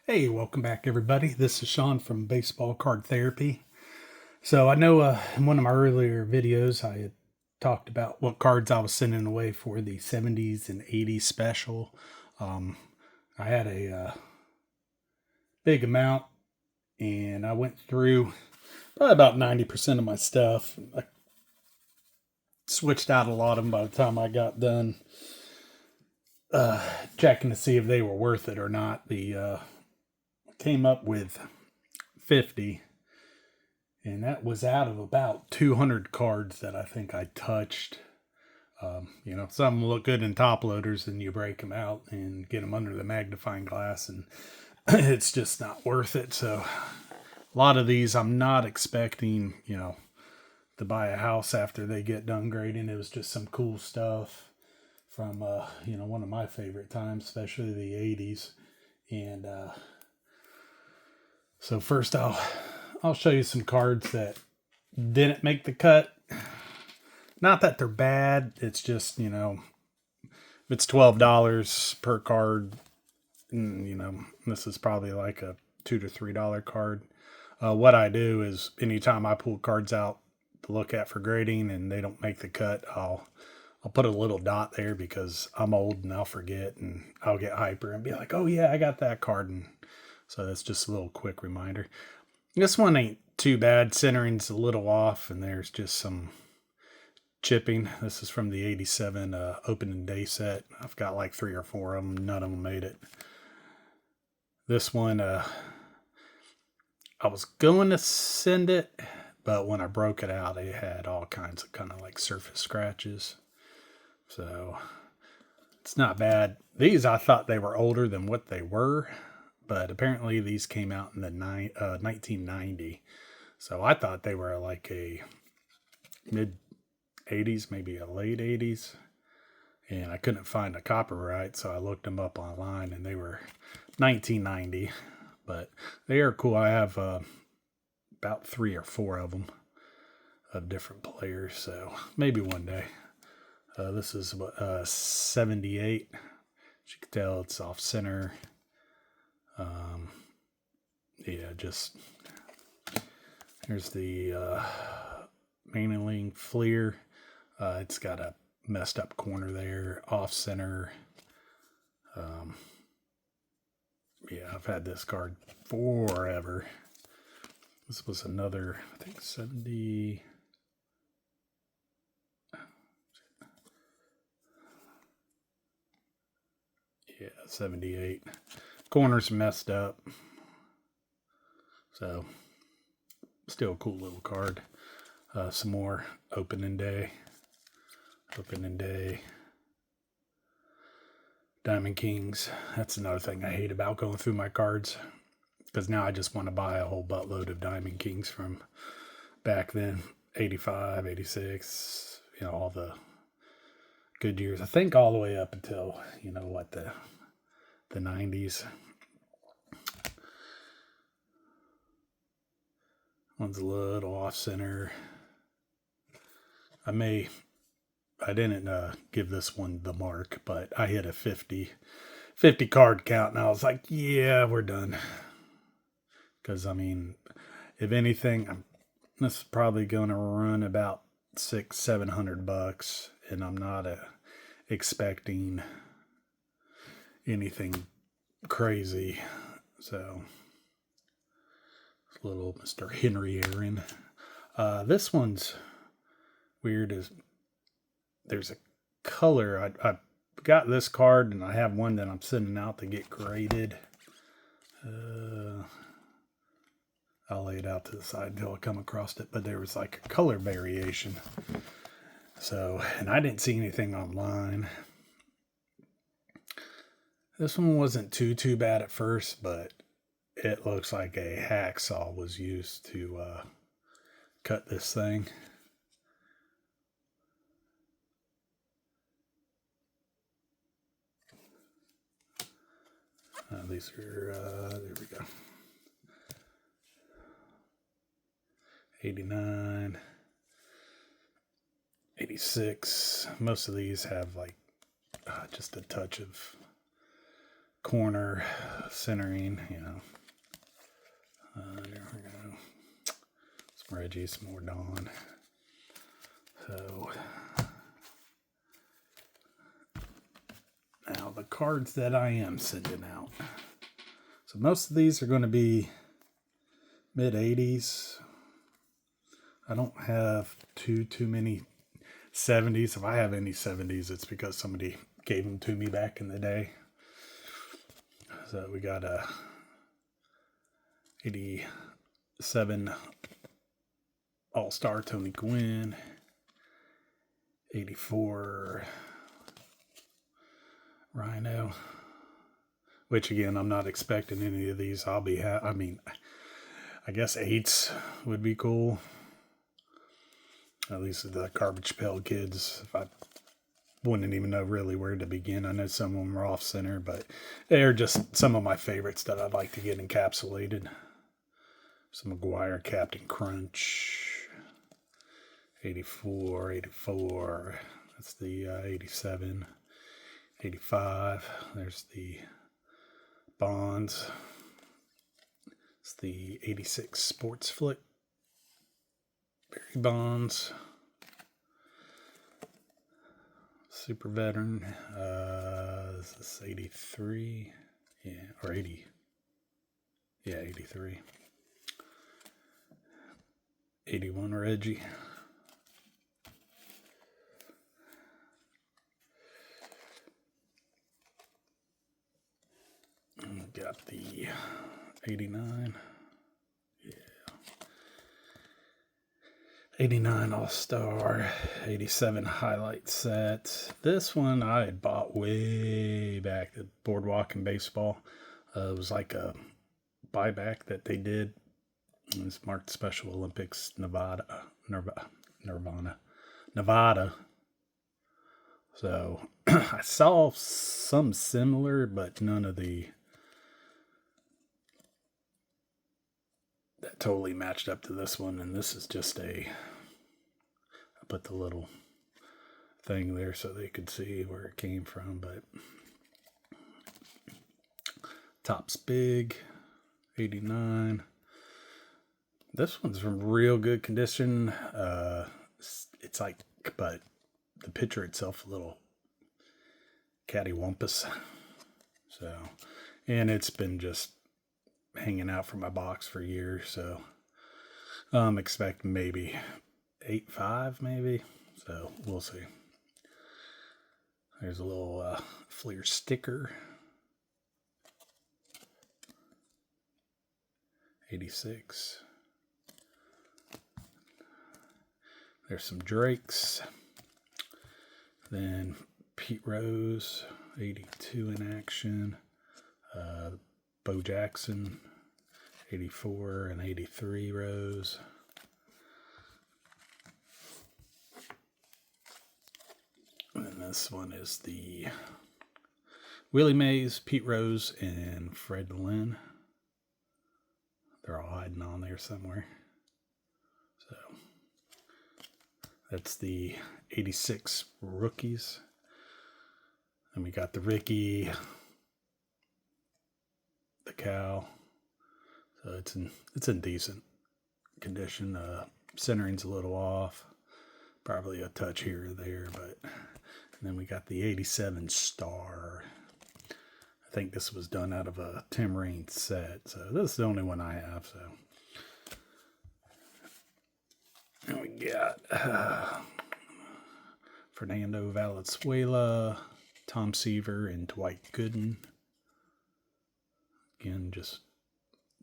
Hey, welcome back, everybody. This is Sean from Baseball Card Therapy. So, I know in one of my earlier videos, I had talked about what cards I was sending away for the 70s and 80s special. I had a big amount, and I went through probably about 90% of my stuff. I switched out a lot of them by the time I got done checking to see if they were worth it or not. The came up with 50, and that was out of about 200 cards that I think I touched. Some look good in top loaders, and you break them out and get them under the magnifying glass, and it's just not worth it. So, a lot of these I'm not expecting, to buy a house after they get done grading. It was just some cool stuff from, one of my favorite times, especially the 80s. And so, first, I'll show you some cards that didn't make the cut. Not that they're bad. It's just, if it's $12 per card, this is probably like a $2 to $3 card. What I do is anytime I pull cards out to look at for grading and they don't make the cut, I'll put a little dot there because I'm old and I'll forget and I'll get hyper and be like, oh yeah, I got that card. And so that's just a little quick reminder. This one ain't too bad. Centering's a little off and there's just some chipping. This is from the 87 opening day set. I've got like 3 or 4 of them. None of them made it. This one, I was going to send it, but when I broke it out, it had all kinds of kind of like surface scratches. So it's not bad. These, I thought they were older than what they were, but apparently these came out in the 1990. So I thought they were like a mid 80s, maybe a late 80s. And I couldn't find a copyright, so I looked them up online and they were 1990. But they are cool. I have about 3 or 4 of them of different players, so maybe one day. This is 78. As you can tell, it's off center. Just here's the Mainling Fleer. It's got a messed up corner there, off center. I've had this card forever. This was another, I think, 70. 78. Corner's messed up. So, still a cool little card. Some more opening day. Diamond Kings. That's another thing I hate about going through my cards. Because now I just want to buy a whole buttload of Diamond Kings from back then. 85, 86, all the good years. I think all the way up until, the 90s. One's a little off center. I didn't give this one the mark, but I hit a 50 card count and I was like, yeah, we're done. Because, if anything, this is probably going to run about $600-700, and I'm not expecting anything crazy. So, little Mr. Henry Aaron. This one's weird. Is there's a color. I got this card, and I have one that I'm sending out to get graded. I'll lay it out to the side until I come across it. But there was like a color variation. So, and I didn't see anything online. This one wasn't too bad at first, but it looks like a hacksaw was used to cut this thing. These are, there we go. 89, 86. Most of these have like just a touch of corner centering, you know. There we go. Some Reggie, some more Dawn. So now the cards that I am sending out. So most of these are going to be mid 80s. I don't have too many 70s. If I have any 70s, it's because somebody gave them to me back in the day. So we got a 87 All-Star Tony Gwynn, 84 Rhino, which again, I'm not expecting any of these. I mean, I guess 8s would be cool. At least the Garbage Pail Kids. If I wouldn't even know really where to begin. I know some of them are off center, but they're just some of my favorites that I'd like to get encapsulated. Some McGuire Captain Crunch, 84, 84. That's the 87, 85. There's the Bonds. It's the 86 Sports Flick. Barry Bonds. Super Veteran. Is this 83? Yeah, or 80. Yeah, 83. 81 Reggie. Got the 89. Yeah. 89 All-Star, 87 highlight set. This one I had bought way back at Boardwalk and Baseball. It was like a buyback that they did. It was marked Special Olympics Nevada. So I saw some similar, but none of the that totally matched up to this one. And this is just I put the little thing there so they could see where it came from, but top's big, 89. This one's from real good condition. It's like, but the picture itself a little cattywampus. So, and it's been just hanging out from my box for years. So I'm expecting maybe 8.5 maybe. So we'll see. There's a little Fleer sticker. 86. There's some Drakes. Then Pete Rose, 82 in action. Bo Jackson, 84 and 83 Rose. And this one is the Willie Mays, Pete Rose, and Fred Lynn. They're all hiding on there somewhere. So that's the 86 rookies. And we got the Ricky, the Cal. So it's in decent condition. Centering's a little off. Probably a touch here or there, but and then we got the 87 Star. I think this was done out of a Tim Raines set. So this is the only one I have. So and we got Fernando Valenzuela, Tom Seaver, and Dwight Gooden. Again, just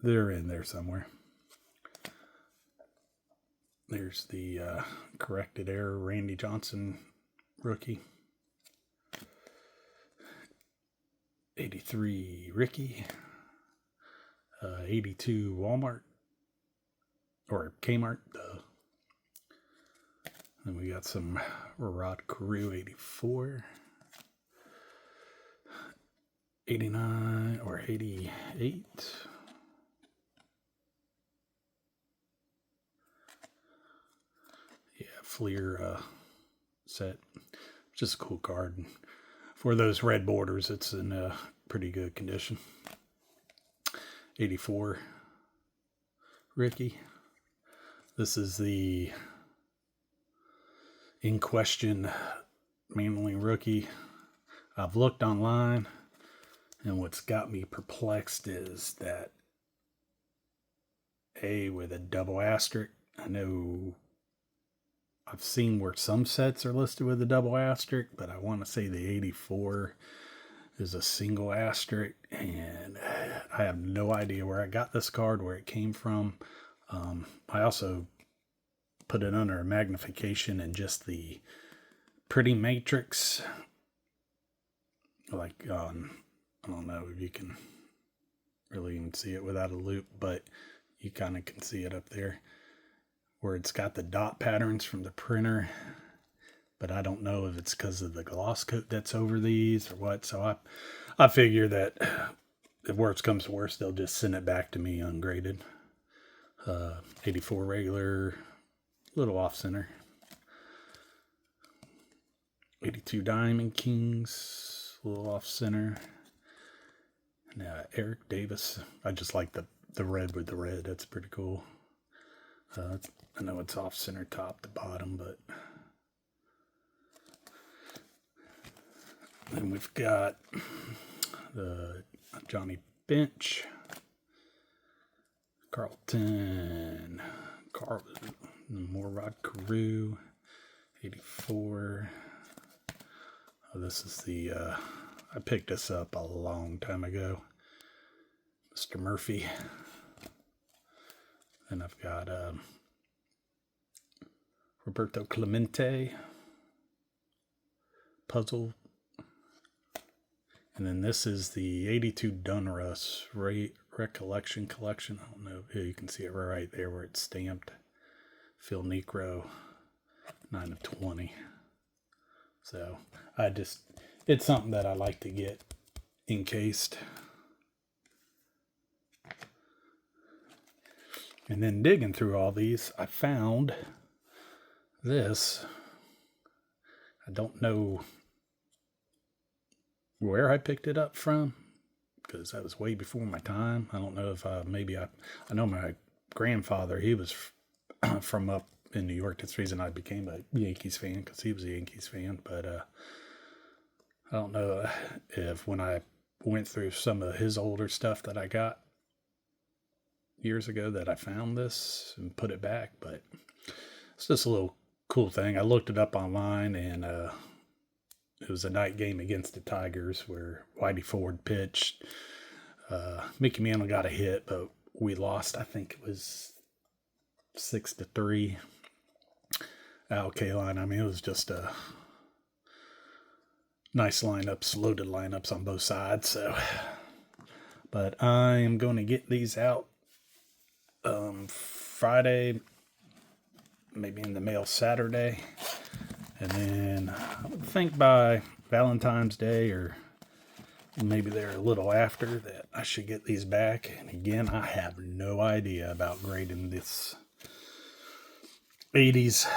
they're in there somewhere. There's the corrected error Randy Johnson rookie. 83 Ricky. 82 Walmart. Or Kmart. Then we got some Rod Carew 84. 89 or 88. Yeah, Fleer set. Just a cool card. And for those red borders, it's in pretty good condition. 84 Ricky. This is the in question mainly rookie. I've looked online, and what's got me perplexed is that A with a double asterisk. I know I've seen where some sets are listed with a double asterisk, but I want to say the 84 is a single asterisk, and I have no idea where I got this card, where it came from. I also put it under a magnification and just the pretty matrix. Like, I don't know if you can really even see it without a loop, but you kind of can see it up there where it's got the dot patterns from the printer. But I don't know if it's because of the gloss coat that's over these or what. So I figure that if worst comes to worst, they'll just send it back to me ungraded. 84 regular, little off center. 82 Diamond Kings, a little off center. And Eric Davis. I just like the red with the red. That's pretty cool. I know it's off center top to bottom, but then we've got the Johnny Bench, Carlton, Morrod Carew, 84. Oh, this is the, I picked this up a long time ago. Mr. Murphy. Then I've got Roberto Clemente, Puzzle. And then this is the 82 Donruss Recollection Collection. I don't know if you can see it right there where it's stamped. Phil Necro, 9 of 20. So it's something that I like to get encased. And then digging through all these, I found this. I don't know where I picked it up from, because that was way before my time. I don't know if I know my grandfather, he was from up in New York. That's the reason I became a Yankees fan, because he was a Yankees fan. But I don't know if when I went through some of his older stuff that I got years ago that I found this and put it back. But it's just a little cool thing. I looked it up online, and it was a night game against the Tigers where Whitey Ford pitched. Mickey Mantle got a hit, but we lost. I think it was 6-3. Al Kaline. I mean, it was just a nice lineups, loaded lineups on both sides. So, but I am going to get these out Friday, maybe in the mail Saturday, and then I would think by Valentine's Day, or maybe they're a little after, that I should get these back. And again, I have no idea about grading this 80's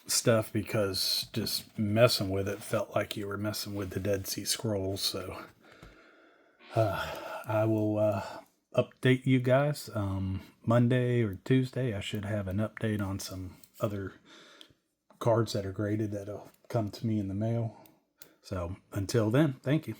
stuff, because just messing with it felt like you were messing with the Dead Sea Scrolls. So I will update you guys Monday or Tuesday. I should have an update on some other cards that are graded that'll come to me in the mail. So until then, thank you.